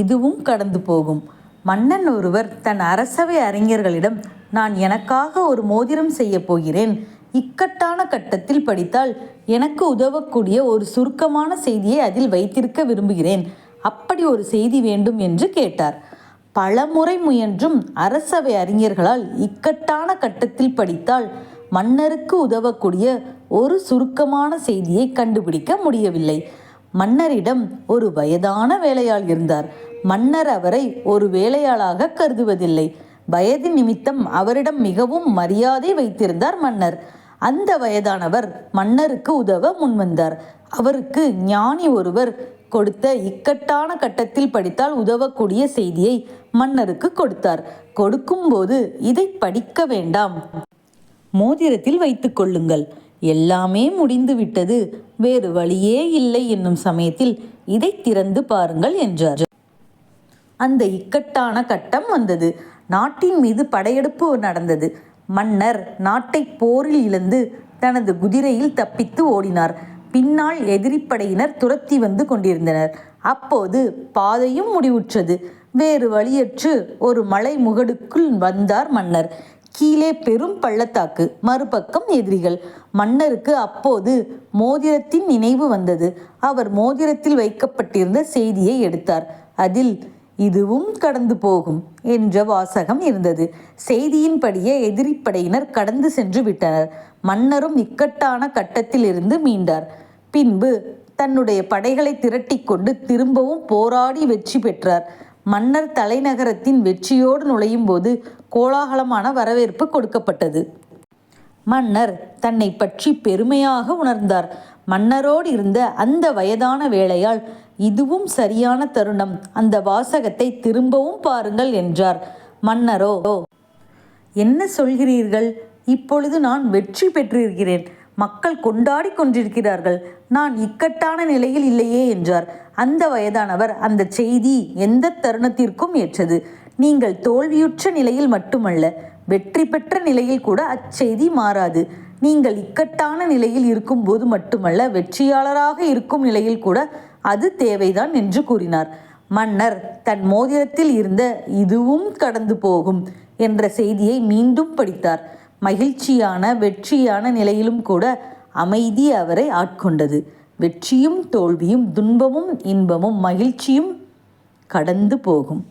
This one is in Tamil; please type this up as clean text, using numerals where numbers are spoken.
இதுவும் கடந்து போகும். மன்னன் ஒருவர் தன் அரசவை அறிஞர்களிடம், நான் எனக்காக ஒரு மோதிரம் செய்ய போகிறேன். இக்கட்டான கட்டத்தில் படித்தால் எனக்கு உதவக்கூடிய ஒரு சுருக்கமான செய்தியை அதில் வைத்திருக்க விரும்புகிறேன். அப்படி ஒரு செய்தி வேண்டும் என்று கேட்டார். பலமுறை முயன்றும் அரசவை அறிஞர்களால் இக்கட்டான கட்டத்தில் படித்தால் மன்னருக்கு உதவக்கூடிய ஒரு சுருக்கமான செய்தியை கண்டுபிடிக்க முடியவில்லை. மன்னரிடம் ஒரு வயதான வேலையாள் இருந்தார். மன்னர் அவரை ஒரு வேலையாளாக கருதுவதில்லை. வயது நிமித்தம் அவரிடம் மிகவும் மரியாதை வைத்திருந்தார் மன்னர். அந்த வயதானவர் மன்னருக்கு உதவ முன்வந்தார். அவருக்கு ஞானி ஒருவர் கொடுத்த இக்கட்டான கட்டத்தில் படித்தால் உதவக்கூடிய செய்தியை மன்னருக்கு கொடுத்தார். கொடுக்கும்போது, இதை படிக்க வேண்டாம், மோதிரத்தில் வைத்துக் கொள்ளுங்கள். எல்லாமே முடிந்து விட்டது, வேறு வழியே இல்லை என்னும் சமயத்தில் இதை திறந்து பாருங்கள் என்றார். அந்த இக்கட்டான கட்டம் வந்தது. நாட்டின் மீது படையெடுப்பு நடந்தது. மன்னர் நாட்டை போரில் இழந்து தனது குதிரையில் தப்பித்து ஓடினார். பின்னால் எதிரிப்படையினர் துரத்தி வந்து கொண்டிருந்தனர். அப்போது பாதையும் முடிவுற்றது. வேறு வழியற்று ஒரு மலை முகடுக்குள் வந்தார் மன்னர். கீழே பெரும் பள்ளத்தாக்கு, மறுபக்கம் எதிரிகள். மன்னருக்கு அப்போது மோதிரத்தின் நினைவு வந்தது. அவர் மோதிரத்தில் வைக்கப்பட்டிருந்த செய்தியை எடுத்தார். அதில் இதுவும் கடந்து போகும் என்ற வாசகம் இருந்தது. செய்தியின்படியே எதிரிப்படையினர் கடந்து சென்று விட்டனர். மன்னரும் இக்கட்டான கட்டத்தில் இருந்து மீண்டார். பின்பு தன்னுடைய படைகளை திரட்டி கொண்டு திரும்பவும் போராடி வெற்றி பெற்றார். மன்னர் தலைநகரத்தின் வெற்றியோடு நுழையும் போது கோலாகலமான வரவேற்பு கொடுக்கப்பட்டது. மன்னர் தன்னை பற்றி பெருமையாக உணர்ந்தார். மன்னரோடு இருந்த அந்த வயதான வேளையால், இதுவும் சரியான தருணம், அந்த வாசகத்தை திரும்பவும் பாருங்கள் என்றார். மன்னரோ, என்ன சொல்கிறீர்கள்? இப்பொழுது நான் வெற்றி பெற்றிருக்கிறேன். மக்கள் கொண்டாடி கொண்டிருக்கிறார்கள். நான் இக்கட்டான நிலையில் இல்லையே என்றார். அந்த வயதானவர், அந்த செய்தி எந்த தருணத்திற்கும் ஏற்றது. நீங்கள் தோல்வியுற்ற நிலையில் மட்டுமல்ல, வெற்றி பெற்ற நிலையில் கூட அச்செய்தி மாறாது. நீங்கள் இக்கட்டான நிலையில் இருக்கும்போது மட்டுமல்ல, வெற்றியாளராக இருக்கும் நிலையில் கூட அது தேவைதான் என்று கூறினார். மன்னர் தன் மோதிரத்தில் இருந்த இதுவும் கடந்து போகும் என்ற செய்தியை மீண்டும் படித்தார். மகிழ்ச்சியான வெற்றியான நிலையிலும் கூட அமைதி அவரை ஆட்கொண்டது. வெற்றியும் தோல்வியும், துன்பமும் இன்பமும் மகிழ்ச்சியும் கடந்து போகும்.